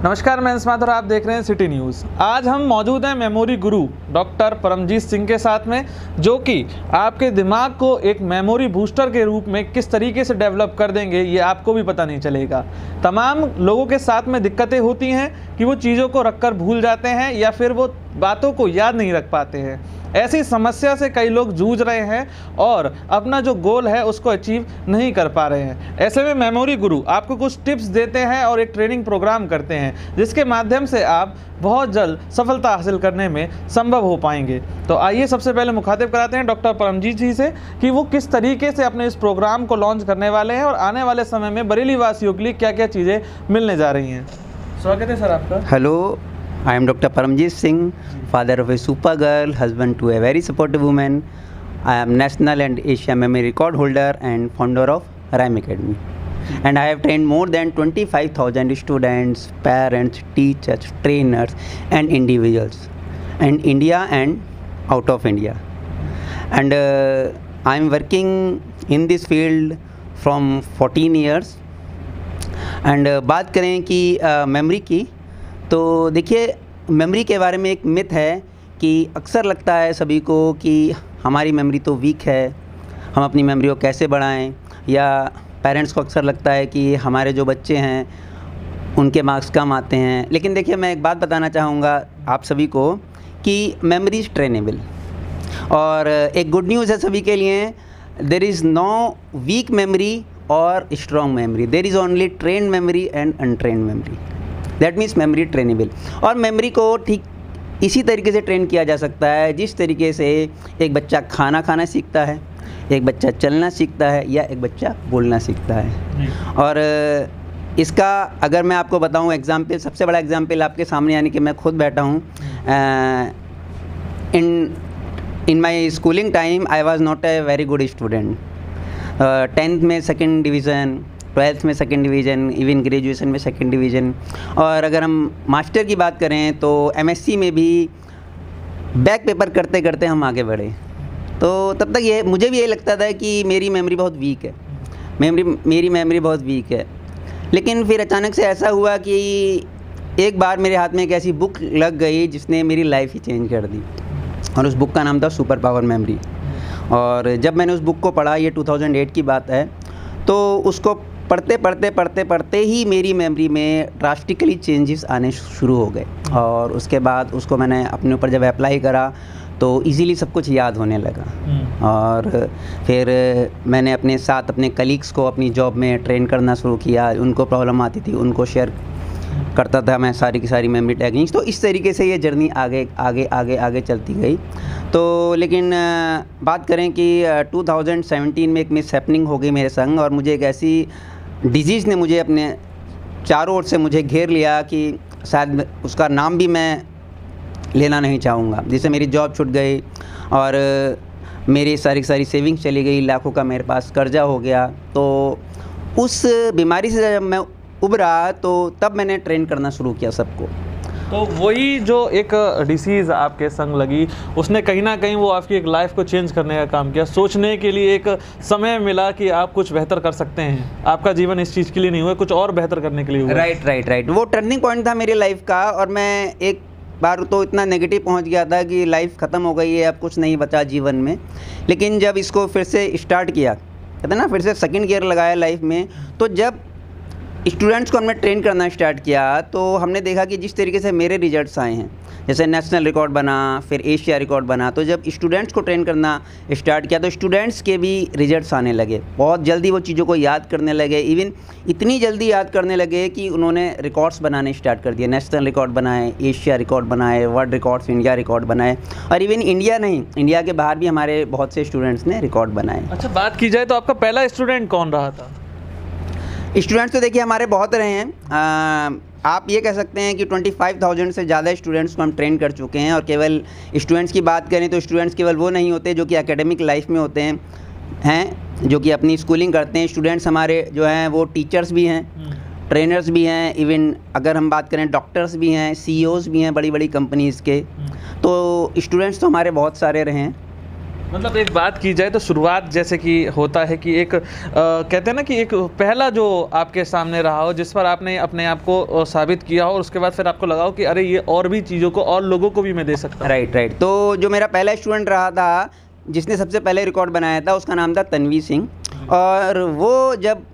नमस्कार, मैं अंश माथुर, आप देख रहे हैं सिटी न्यूज़। आज हम मौजूद हैं मेमोरी गुरु डॉक्टर परमजीत सिंह के साथ में, जो कि आपके दिमाग को एक मेमोरी बूस्टर के रूप में किस तरीके से डेवलप कर देंगे ये आपको भी पता नहीं चलेगा। तमाम लोगों के साथ में दिक्कतें होती हैं कि वो चीज़ों को रखकर भूल जाते हैं या फिर वो बातों को याद नहीं रख पाते हैं। ऐसी समस्या से कई लोग जूझ रहे हैं और अपना जो गोल है उसको अचीव नहीं कर पा रहे हैं। ऐसे में मेमोरी गुरु आपको कुछ टिप्स देते हैं और एक ट्रेनिंग प्रोग्राम करते हैं जिसके माध्यम से आप बहुत जल्द सफलता हासिल करने में संभव हो पाएंगे। तो आइए सबसे पहले मुखातिब कराते हैं डॉक्टर परमजीत जी से कि वो किस तरीके से अपने इस प्रोग्राम को लॉन्च करने वाले हैं और आने वाले समय में बरेली वासियों के लिए क्या क्या चीज़ें मिलने जा रही हैं। स्वागत है सर आपका। Hello, I am Dr. Paramjeet Singh, father of a super girl, husband to a very supportive woman. I am national and Asia memory record holder and founder of Rhyme Academy. And I have trained more than 25,000 students, parents, teachers, trainers and individuals in India and out of India. And I am working in this field from 14 years. And बात करें कि memory की, तो देखिए memory के बारे में एक मिथ है कि अक्सर लगता है सभी को कि हमारी मेमोरी तो वीक है, हम अपनी मेमोरी को कैसे बढ़ाएं, या पेरेंट्स को अक्सर लगता है कि हमारे जो बच्चे हैं उनके मार्क्स कम आते हैं। लेकिन देखिए मैं एक बात बताना चाहूँगा आप सभी को कि मेमोरी इज़ ट्रेनेबल। और एक गुड न्यूज़ है सभी के लिए, there is no weak memory और strong memory, there is only trained memory and untrained memory. That means memory trainable. और मेमोरी को ठीक इसी तरीके से ट्रेन किया जा सकता है जिस तरीके से एक बच्चा खाना खाना सीखता है, एक बच्चा चलना सीखता है, या एक बच्चा बोलना सीखता है। और इसका अगर मैं आपको बताऊं एग्जाम्पल, सबसे बड़ा एग्जाम्पल आपके सामने, यानी कि मैं खुद बैठा हूं। In my schooling time I was not a very good student. 10th में सेकेंड डिवीज़न, 12th में सेकेंड डिवीज़न, इवन ग्रेजुएशन में सेकेंड डिवीज़न। और अगर हम मास्टर की बात करें तो MSc में भी बैक पेपर करते करते हम आगे बढ़े। तो तब तक ये मुझे भी ये लगता था कि मेरी मेमोरी बहुत वीक है, मेरी मेमोरी बहुत वीक है। लेकिन फिर अचानक से ऐसा हुआ कि एक बार मेरे हाथ में एक ऐसी बुक लग गई जिसने मेरी लाइफ ही चेंज कर दी, और उस बुक का नाम था सुपर पावर मेमोरी। और जब मैंने उस बुक को पढ़ा, ये 2008 की बात है, तो उसको पढ़ते ही मेरी मेमोरी में ड्रास्टिकली चेंजेस आने शुरू हो गए। और उसके बाद उसको मैंने अपने ऊपर जब अप्लाई करा तो इजीली सब कुछ याद होने लगा। और फिर मैंने अपने साथ अपने कलीग्स को अपनी जॉब में ट्रेन करना शुरू किया। उनको प्रॉब्लम आती थी, उनको शेयर करता था मैं सारी की सारी मेमोरी टेक्निक्स। तो इस तरीके से ये जर्नी आगे आगे आगे आगे चलती गई। तो लेकिन बात करें कि 2017 में एक मिस हैपनिंग हो गई मेरे संग, और मुझे एक ऐसी डिजीज़ ने मुझे अपने चारों ओर से मुझे घेर लिया कि शायद उसका नाम भी मैं लेना नहीं चाहूँगा, जिससे मेरी जॉब छूट गई और मेरी सारी सेविंग्स चली गई, लाखों का मेरे पास कर्जा हो गया। तो उस बीमारी से जब मैं उभरा तो तब मैंने ट्रेन करना शुरू किया सबको। तो वही जो एक डिसीज़ आपके संग लगी, उसने कहीं ना कहीं वो आपकी एक लाइफ को चेंज करने का काम किया। सोचने के लिए एक समय मिला कि आप कुछ बेहतर कर सकते हैं। आपका जीवन इस चीज़ के लिए नहीं हुआ, कुछ और बेहतर करने के लिए हुआ। राइट। वो टर्निंग पॉइंट था मेरी लाइफ का। और मैं एक बार तो इतना नेगेटिव पहुंच गया था कि लाइफ ख़त्म हो गई है, अब कुछ नहीं बचा जीवन में। लेकिन जब इसको फिर से स्टार्ट किया, कहते हैं ना, फिर से सेकेंड गियर लगाया लाइफ में, तो जब स्टूडेंट्स को हमने ट्रेन करना स्टार्ट किया तो हमने देखा कि जिस तरीके से मेरे रिजल्ट्स आए हैं, जैसे नेशनल रिकॉर्ड बना, फिर एशिया रिकॉर्ड बना, तो जब स्टूडेंट्स को ट्रेन करना स्टार्ट किया तो स्टूडेंट्स के भी रिजल्ट्स आने लगे। बहुत जल्दी वो चीज़ों को याद करने लगे, इवन इतनी जल्दी याद करने लगे कि उन्होंने रिकॉर्ड्स बनाने स्टार्ट कर दिए। नेशनल रिकॉर्ड बनाए, एशिया रिकॉर्ड बनाए, वर्ल्ड रिकॉर्ड्स, इंडिया रिकॉर्ड बनाए, और इवन इंडिया नहीं, इंडिया के बाहर भी हमारे बहुत से स्टूडेंट्स ने रिकॉर्ड बनाए। अच्छा, बात की जाए तो आपका पहला स्टूडेंट कौन रहा था? स्टूडेंट्स तो देखिए हमारे बहुत रहे हैं। आप ये कह सकते हैं कि 25,000 से ज़्यादा स्टूडेंट्स को हम ट्रेन कर चुके हैं। और केवल स्टूडेंट्स की बात करें तो स्टूडेंट्स केवल वो नहीं होते जो कि एकेडमिक लाइफ में होते हैं जो कि अपनी स्कूलिंग करते हैं। स्टूडेंट्स हमारे जो हैं वो टीचर्स भी हैं, ट्रेनर्स भी हैं, इवन अगर हम बात करें डॉक्टर्स भी हैं, CEOs भी हैं बड़ी बड़ी कंपनीज़ के। तो स्टूडेंट्स तो हमारे बहुत सारे रहे हैं। मतलब एक बात की जाए तो शुरुआत जैसे कि होता है कि एक कहते हैं ना कि एक पहला जो आपके सामने रहा हो जिस पर आपने अपने आप को साबित किया हो और उसके बाद फिर आपको लगा हो कि अरे ये और भी चीज़ों को और लोगों को भी मैं दे सकता हूँ। राइट। तो जो मेरा पहला स्टूडेंट रहा था जिसने सबसे पहले रिकॉर्ड बनाया था उसका नाम था तन्वी सिंह, और वो जब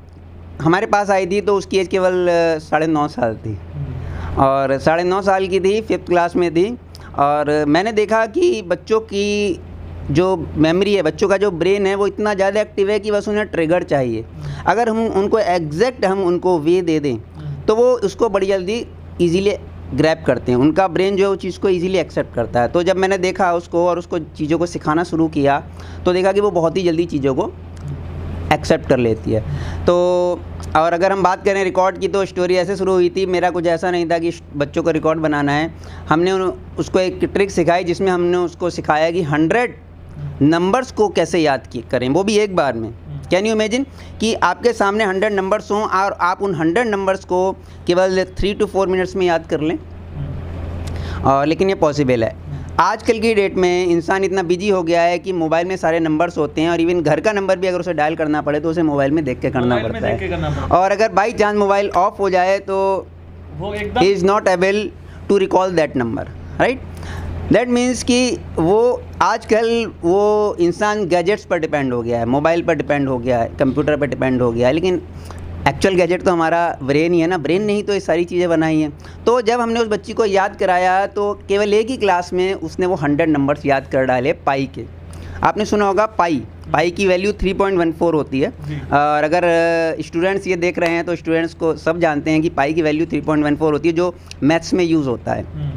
हमारे पास आई थी तो उसकी एज केवल 9.5 साल थी, और 9.5 साल की थी, 5th क्लास में थी। और मैंने देखा कि बच्चों की जो मेमोरी है, बच्चों का जो ब्रेन है वो इतना ज़्यादा एक्टिव है कि बस उन्हें ट्रिगर चाहिए। अगर हम उनको एग्जैक्ट हम उनको वे दे दें तो वो उसको बड़ी जल्दी इजीली ग्रैब करते हैं, उनका ब्रेन जो है उस चीज़ को इजीली एक्सेप्ट करता है। तो जब मैंने देखा उसको और उसको चीज़ों को सिखाना शुरू किया तो देखा कि वो बहुत ही जल्दी चीज़ों को एक्सेप्ट कर लेती है। तो और अगर हम बात करें रिकॉर्ड की तो स्टोरी ऐसे शुरू हुई थी। मेरा कुछ ऐसा नहीं था कि बच्चों को रिकॉर्ड बनाना है, हमने उसको एक ट्रिक सिखाई जिसमें हमने उसको सिखाया कि 100 नंबर्स को कैसे याद करें, वो भी एक बार में। कैन यू इमेजिन कि आपके सामने 100 नंबर्स हों और आप उन 100 नंबर्स को केवल 3 to 4 मिनट्स में याद कर लें। लेकिन ये पॉसिबल है। आजकल की डेट में इंसान इतना बिजी हो गया है कि मोबाइल में सारे नंबर्स होते हैं, और इवन घर का नंबर भी अगर उसे डायल करना पड़े तो उसे मोबाइल में देख के करना पड़ता है। और अगर बाई चांस मोबाइल ऑफ हो जाए तो he is not able to recall that number, right. That means कि वो आजकल वो इंसान गैजेट्स पर डिपेंड हो गया है, मोबाइल पर डिपेंड हो गया है, कंप्यूटर पर डिपेंड हो गया है, लेकिन एक्चुअल गैजेट तो हमारा ब्रेन ही है ना, ब्रेन ने ही तो ये सारी चीज़ें बनाई हैं। तो जब हमने उस बच्ची को याद कराया तो केवल एक ही क्लास में उसने वो 100 नंबर्स याद कर डाले पाई के। आपने सुना होगा पाई की वैल्यू 3.14 होती है, और अगर स्टूडेंट्स ये देख रहे हैं तो स्टूडेंट्स को सब जानते हैं कि पाई की वैल्यू 3.14 होती है, जो मैथ्स में यूज़ होता है।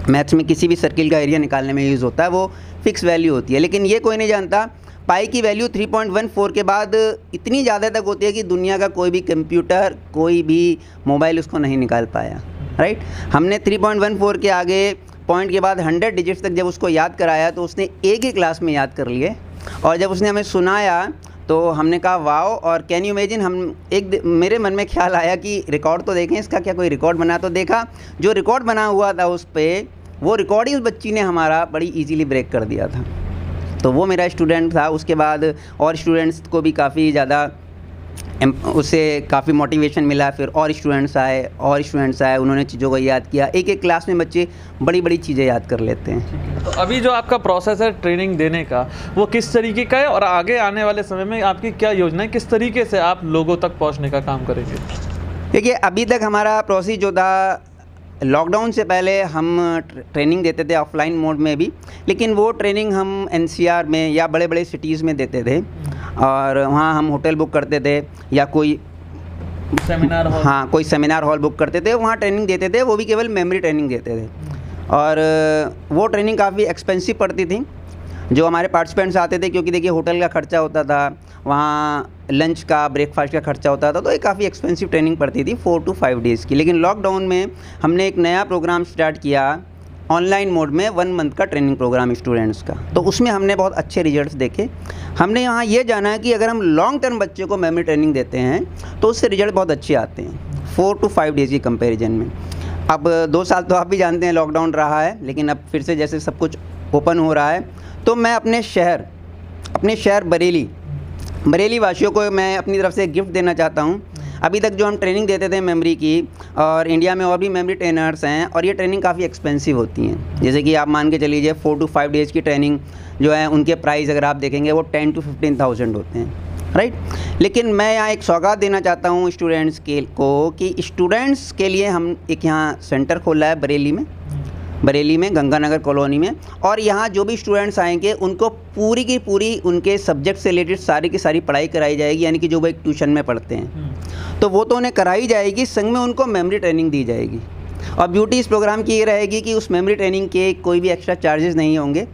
मैथ्स में किसी भी सर्किल का एरिया निकालने में यूज़ होता है, वो फिक्स वैल्यू होती है। लेकिन ये कोई नहीं जानता पाई की वैल्यू 3.14 के बाद इतनी ज़्यादा तक होती है कि दुनिया का कोई भी कंप्यूटर, कोई भी मोबाइल उसको नहीं निकाल पाया, राइट। हमने 3.14 के आगे पॉइंट के बाद 100 डिजिट्स तक जब उसको याद कराया तो उसने एक ही क्लास में याद कर लिए, और जब उसने हमें सुनाया तो हमने कहा वाओ। और कैन यू इमेजिन, हम मेरे मन में ख्याल आया कि रिकॉर्ड तो देखें इसका, क्या कोई रिकॉर्ड बना। तो देखा जो रिकॉर्ड बना हुआ था उस पर, वो रिकॉर्ड ही उस बच्ची ने हमारा बड़ी इजीली ब्रेक कर दिया था। तो वो मेरा स्टूडेंट था। उसके बाद और स्टूडेंट्स को भी काफ़ी ज़्यादा उससे काफ़ी मोटिवेशन मिला, फिर और स्टूडेंट्स आए, उन्होंने चीज़ों को याद किया। एक एक क्लास में बच्चे बड़ी बड़ी चीज़ें याद कर लेते हैं। तो अभी जो आपका प्रोसेस है ट्रेनिंग देने का, वो किस तरीके का है, और आगे आने वाले समय में आपकी क्या योजना है, किस तरीके से आप लोगों तक पहुंचने का काम करेंगे? देखिए, अभी तक हमारा प्रोसेस जो था, लॉकडाउन से पहले हम ट्रेनिंग देते थे ऑफलाइन मोड में भी, लेकिन वो ट्रेनिंग हम NCR में या बड़े बड़े सिटीज़ में देते थे, और वहाँ हम होटल बुक करते थे या कोई सेमिनार हॉल, हाँ कोई सेमिनार हॉल बुक करते थे, वहाँ ट्रेनिंग देते थे। वो भी केवल मेमोरी ट्रेनिंग देते थे, और वो ट्रेनिंग काफ़ी एक्सपेंसिव पड़ती थी जो हमारे पार्टिसिपेंट्स आते थे, क्योंकि देखिए होटल का खर्चा होता था, वहाँ लंच का, ब्रेकफास्ट का खर्चा होता था, तो ये काफ़ी एक्सपेंसिव ट्रेनिंग पड़ती थी 4 to 5 डेज़ की। लेकिन लॉकडाउन में हमने एक नया प्रोग्राम स्टार्ट किया ऑनलाइन मोड में, 1 मंथ का ट्रेनिंग प्रोग्राम स्टूडेंट्स का। तो उसमें हमने बहुत अच्छे रिजल्ट्स देखे। हमने यहाँ ये जाना है कि अगर हम लॉन्ग टर्म बच्चे को मेमोरी ट्रेनिंग देते हैं तो उससे रिजल्ट बहुत अच्छे आते हैं 4 to 5 डेज़ की कंपेरिजन में। अब 2 साल तो आप भी जानते हैं लॉकडाउन रहा है, लेकिन अब फिर से जैसे सब कुछ ओपन हो रहा है, तो मैं अपने शहर बरेली वासियों को मैं अपनी तरफ से गिफ्ट देना चाहता हूँ। अभी तक जो हम ट्रेनिंग देते थे मेमोरी की, और इंडिया में और भी मेमोरी ट्रेनर्स हैं, और ये ट्रेनिंग काफ़ी एक्सपेंसिव होती हैं। जैसे कि आप मान के चलिए 4 to 5 डेज़ की ट्रेनिंग जो है, उनके प्राइस अगर आप देखेंगे वो 10 to 15,000 होते हैं, राइट। लेकिन मैं यहाँ एक सौगात देना चाहता हूँ स्टूडेंट्स को कि स्टूडेंट्स के लिए हम एक यहाँ सेंटर खोला है बरेली में गंगानगर कॉलोनी में, और यहाँ जो भी स्टूडेंट्स आएंगे उनको पूरी की पूरी उनके सब्जेक्ट से रिलेटेड सारी की सारी पढ़ाई कराई जाएगी, यानी कि जो वो एक ट्यूशन में पढ़ते हैं तो वो तो उन्हें कराई जाएगी, संग में उनको मेमोरी ट्रेनिंग दी जाएगी। और ब्यूटी इस प्रोग्राम की ये रहेगी कि उस मेमोरी ट्रेनिंग के कोई भी एक्स्ट्रा चार्जेस नहीं होंगे,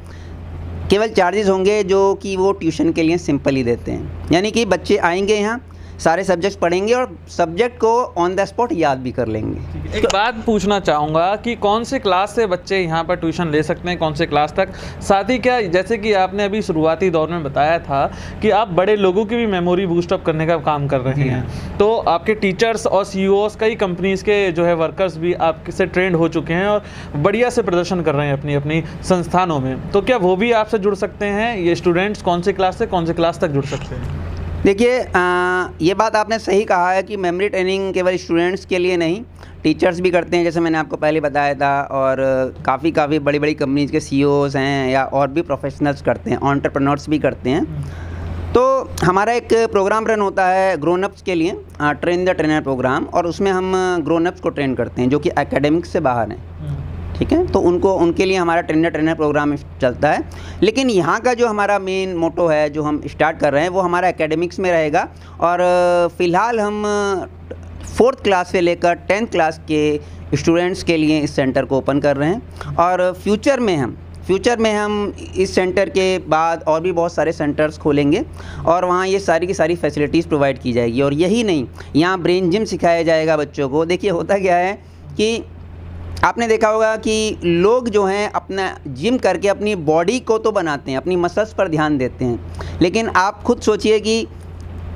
केवल चार्जेस होंगे जो कि वो ट्यूशन के लिए सिंपल ही देते हैं। यानी कि बच्चे आएंगे यहाँ, सारे सब्जेक्ट्स पढ़ेंगे और सब्जेक्ट को ऑन द स्पॉट याद भी कर लेंगे। एक बात पूछना चाहूँगा कि कौन से क्लास से बच्चे यहाँ पर ट्यूशन ले सकते हैं, कौन से क्लास तक? साथ ही क्या, जैसे कि आपने अभी शुरुआती दौर में बताया था कि आप बड़े लोगों की भी मेमोरी बूस्टअप करने का काम कर रहे हैं, तो आपके टीचर्स और CEOs कई कंपनीज़ के जो है वर्कर्स भी आपसे ट्रेंड हो चुके हैं और बढ़िया से प्रदर्शन कर रहे हैं अपनी अपनी संस्थानों में, तो क्या वो भी आपसे जुड़ सकते हैं? ये स्टूडेंट्स कौन से क्लास से कौन से क्लास तक जुड़ सकते हैं? देखिए, ये बात आपने सही कहा है कि मेमोरी ट्रेनिंग केवल स्टूडेंट्स के लिए नहीं, टीचर्स भी करते हैं, जैसे मैंने आपको पहले बताया था। और काफ़ी बड़ी बड़ी कंपनीज़ के CEOs हैं या और भी प्रोफेशनल्स करते हैं, एंटरप्रेन्योर्स भी करते हैं। तो हमारा एक प्रोग्राम रन होता है ग्रोन अप्स के लिए, ट्रेन द ट्रेनर प्रोग्राम, और उसमें हम ग्रोन अप्स को ट्रेन करते हैं जो कि एकेडमिक्स से बाहर हैं, ठीक है। तो उनके लिए हमारा ट्रेनर प्रोग्राम चलता है। लेकिन यहाँ का जो हमारा मेन मोटो है जो हम स्टार्ट कर रहे हैं वो हमारा एकेडमिक्स में रहेगा। और फ़िलहाल हम 4th क्लास से लेकर 10th क्लास के स्टूडेंट्स के लिए इस सेंटर को ओपन कर रहे हैं। और फ्यूचर में हम इस सेंटर के बाद और भी बहुत सारे सेंटर्स खोलेंगे और वहाँ ये सारी की सारी फैसिलिटीज़ प्रोवाइड की जाएगी। और यही नहीं, यहाँ ब्रेन जिम सिखाया जाएगा बच्चों को। देखिए, होता क्या है कि आपने देखा होगा कि लोग जो हैं अपना जिम करके अपनी बॉडी को तो बनाते हैं, अपनी मसल्स पर ध्यान देते हैं, लेकिन आप खुद सोचिए कि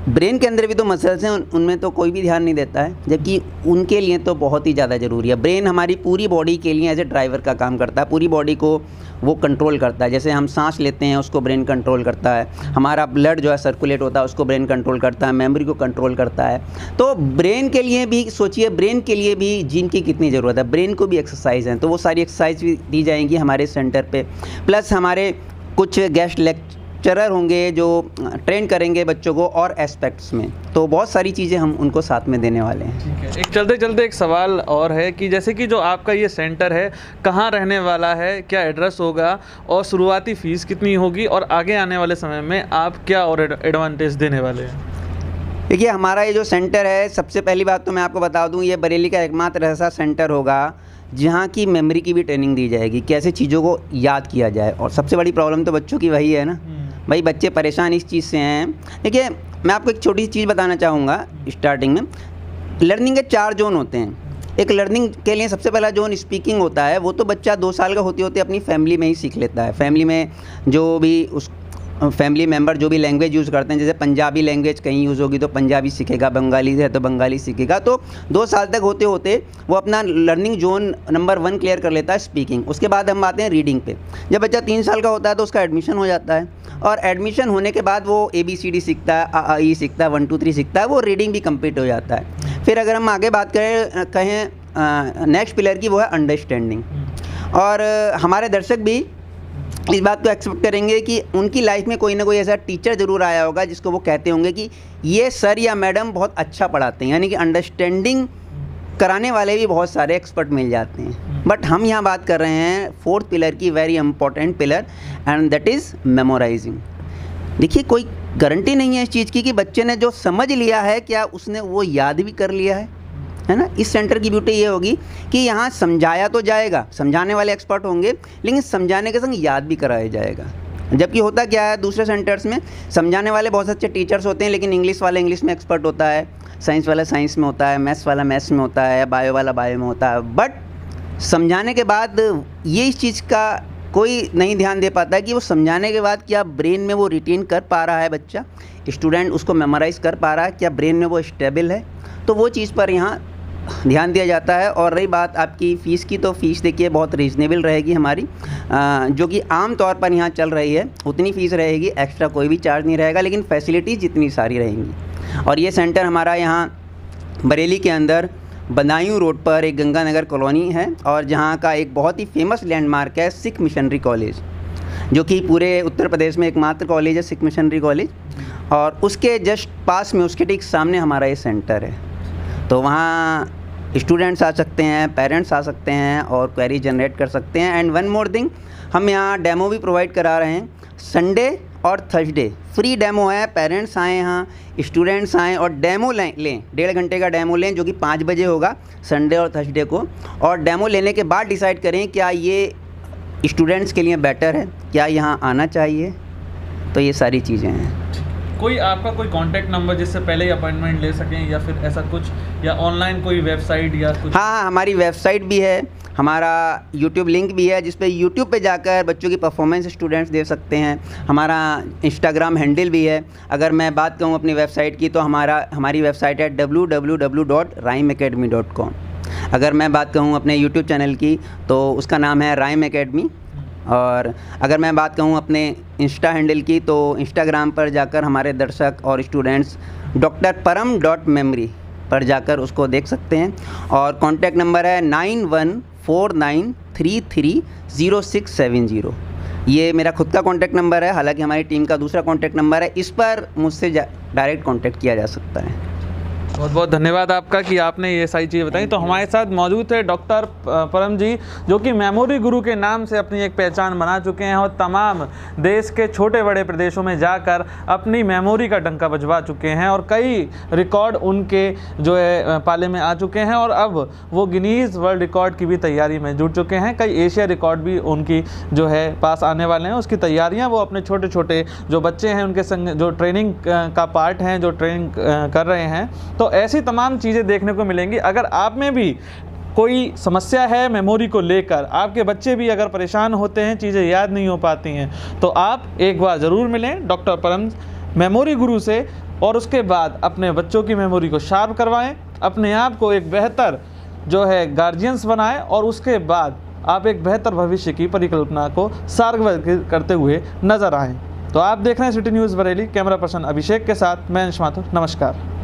ब्रेन के अंदर भी तो मसल्स हैं, उनमें तो कोई भी ध्यान नहीं देता है, जबकि उनके लिए तो बहुत ही ज़्यादा ज़रूरी है। ब्रेन हमारी पूरी बॉडी के लिए एज ए ड्राइवर का काम करता है, पूरी बॉडी को वो कंट्रोल करता है। जैसे हम सांस लेते हैं उसको ब्रेन कंट्रोल करता है, हमारा ब्लड जो है सर्कुलेट होता है उसको ब्रेन कंट्रोल करता है, मेमोरी को कंट्रोल करता है। तो ब्रेन के लिए भी सोचिए, ब्रेन के लिए भी जिम की कितनी ज़रूरत है, ब्रेन को भी एक्सरसाइज है। तो वो सारी एक्सरसाइज भी दी जाएंगी हमारे सेंटर पे। प्लस हमारे कुछ गेस्ट लेक्चरर होंगे जो ट्रेन करेंगे बच्चों को और एस्पेक्ट्स में। तो बहुत सारी चीज़ें हम उनको साथ में देने वाले हैं। ठीक है। एक चलते चलते एक सवाल और है कि जैसे कि जो आपका ये सेंटर है कहाँ रहने वाला है, क्या एड्रेस होगा और शुरुआती फ़ीस कितनी होगी, और आगे आने वाले समय में आप क्या और एडवांटेज देने वाले हैं? देखिए, हमारा ये जो सेंटर है, सबसे पहली बात तो मैं आपको बता दूं, ये बरेली का एकमात्र ऐसा सेंटर होगा जहाँ की मेमोरी की भी ट्रेनिंग दी जाएगी, कैसे चीज़ों को याद किया जाए। और सबसे बड़ी प्रॉब्लम तो बच्चों की वही है ना भाई, बच्चे परेशान इस चीज़ से हैं। देखिए, मैं आपको एक छोटी सी चीज़ बताना चाहूँगा स्टार्टिंग में। लर्निंग के 4 जोन होते हैं। एक लर्निंग के लिए सबसे पहला जोन स्पीकिंग होता है, वो तो बच्चा 2 साल का होते होते अपनी फैमिली में ही सीख लेता है। फैमिली में जो भी उस फैमिली मेम्बर जो भी लैंग्वेज यूज़ करते हैं, जैसे पंजाबी लैंग्वेज कहीं यूज़ होगी तो पंजाबी सीखेगा, बंगाली है तो बंगाली सीखेगा। तो 2 साल तक होते होते वो अपना लर्निंग जोन नंबर 1 क्लियर कर लेता है, स्पीकिंग। उसके बाद हम आते हैं रीडिंग पे। जब बच्चा 3 साल का होता है तो उसका एडमिशन हो जाता है, और एडमिशन होने के बाद वो ABCD सीखता है, A सीखता है, 1 2 3 सीखता है, वो रीडिंग भी कंप्लीट हो जाता है। फिर अगर हम आगे बात कहें नेक्स्ट पिलर की, वो है अंडरस्टैंडिंग। और हमारे दर्शक भी इस बात को एक्सेप्ट करेंगे कि उनकी लाइफ में कोई ना कोई ऐसा टीचर ज़रूर आया होगा जिसको वो कहते होंगे कि ये सर या मैडम बहुत अच्छा पढ़ाते हैं, यानी कि अंडरस्टैंडिंग कराने वाले भी बहुत सारे एक्सपर्ट मिल जाते हैं। बट हम यहाँ बात कर रहे हैं 4th पिलर की, very important pillar, and that is memorising. देखिए, कोई गारंटी नहीं है इस चीज़ की कि बच्चे ने जो समझ लिया है क्या उसने वो याद भी कर लिया है ना। इस सेंटर की ब्यूटी ये होगी कि यहाँ समझाया तो जाएगा, समझाने वाले एक्सपर्ट होंगे, लेकिन समझाने के संग याद भी कराया जाएगा। जबकि होता क्या है, दूसरे सेंटर्स में समझाने वाले बहुत अच्छे टीचर्स होते हैं, लेकिन इंग्लिश वाला इंग्लिश में एक्सपर्ट होता है, साइंस वाला साइंस में होता है, मैथ्स वाला मैथ्स में होता है, बायो वाला बायो में होता है। बट समझाने के बाद ये इस चीज़ का कोई नहीं ध्यान दे पाता है कि वो समझाने के बाद क्या ब्रेन में वो रिटेन कर पा रहा है बच्चा, स्टूडेंट उसको मेमोराइज़ कर पा रहा है, क्या ब्रेन में वो स्टेबल है। तो वो चीज़ पर यहाँ ध्यान दिया जाता है। और रही बात आपकी फ़ीस की, तो फ़ीस देखिए बहुत रीज़नेबल रहेगी हमारी, जो कि आम तौर पर यहाँ चल रही है उतनी फ़ीस रहेगी, एक्स्ट्रा कोई भी चार्ज नहीं रहेगा, लेकिन फैसिलिटीज़ जितनी सारी रहेंगी। और ये सेंटर हमारा यहाँ बरेली के अंदर बदायूं रोड पर एक गंगानगर कॉलोनी है, और जहाँ का एक बहुत ही फेमस लैंडमार्क है सिख मिशनरी कॉलेज, जो कि पूरे उत्तर प्रदेश में एकमात्र कॉलेज है, सिख मिशनरी कॉलेज। और उसके जस्ट पास में, उसके ठीक सामने हमारा ये सेंटर है। तो वहाँ स्टूडेंट्स आ सकते हैं, पेरेंट्स आ सकते हैं और क्वेरी जनरेट कर सकते हैं। एंड वन मोर थिंग, हम यहाँ डेमो भी प्रोवाइड करा रहे हैं। संडे और थर्सडे फ्री डेमो है, पेरेंट्स आएँ यहाँ, स्टूडेंट्स आएँ और डेमो लें, 1.5 घंटे का डेमो लें, जो कि 5 बजे होगा संडे और थर्सडे को। और डेमो लेने के बाद डिसाइड करें क्या ये स्टूडेंट्स के लिए बेटर है, क्या यहाँ आना चाहिए। तो ये सारी चीज़ें हैं। कोई आपका कोई कांटेक्ट नंबर जिससे पहले ही अपॉइंटमेंट ले सकें, या फिर ऐसा कुछ, या ऑनलाइन कोई वेबसाइट या कुछ? हाँ, हमारी वेबसाइट भी है, हमारा यूट्यूब लिंक भी है, जिस पे यूट्यूब पे जाकर बच्चों की परफॉर्मेंस स्टूडेंट्स देख सकते हैं। हमारा इंस्टाग्राम हैंडल भी है। अगर मैं बात कहूँ अपनी वेबसाइट की, तो हमारी वेबसाइट है www.rhyme-academy.com। अगर मैं बात कहूँ अपने यूट्यूब चैनल की, तो उसका नाम है राइम एकेडमी। और अगर मैं बात कहूँ अपने इंस्टा हैंडल की, तो इंस्टाग्राम पर जाकर हमारे दर्शक और स्टूडेंट्स drparam.memory पर जाकर उसको देख सकते हैं। और कॉन्टैक्ट नंबर है 9149330670। ये मेरा खुद का कॉन्टैक्ट नंबर है, हालांकि हमारी टीम का दूसरा कॉन्टैक्ट नंबर है। इस पर मुझसे डायरेक्ट कॉन्टैक्ट किया जा सकता है। बहुत बहुत धन्यवाद आपका कि आपने ये सारी चीज़ें बताई। तो हमारे साथ मौजूद थे डॉक्टर परम जी, जो कि मेमोरी गुरु के नाम से अपनी एक पहचान बना चुके हैं और तमाम देश के छोटे बड़े प्रदेशों में जाकर अपनी मेमोरी का डंका बजवा चुके हैं और कई रिकॉर्ड उनके जो है पाले में आ चुके हैं। और अब वो गिनीज़ वर्ल्ड रिकॉर्ड की भी तैयारी में जुट चुके हैं। कई एशिया रिकॉर्ड भी उनकी जो है पास आने वाले हैं। उसकी तैयारियाँ वो अपने छोटे छोटे जो बच्चे हैं उनके संग जो ट्रेनिंग का पार्ट हैं, जो ट्रेनिंग कर रहे हैं, तो ऐसी तमाम चीज़ें देखने को मिलेंगी। अगर आप में भी कोई समस्या है मेमोरी को लेकर, आपके बच्चे भी अगर परेशान होते हैं, चीज़ें याद नहीं हो पाती हैं, तो आप एक बार ज़रूर मिलें डॉक्टर परम मेमोरी गुरु से, और उसके बाद अपने बच्चों की मेमोरी को शार्प करवाएं, अपने आप को एक बेहतर जो है गार्जियंस बनाएं, और उसके बाद आप एक बेहतर भविष्य की परिकल्पना को साकार करते हुए नजर आएँ। तो आप देख रहे हैं city news Bareilly. Camera person Abhishek के साथ मैं अंश माथुर। नमस्कार।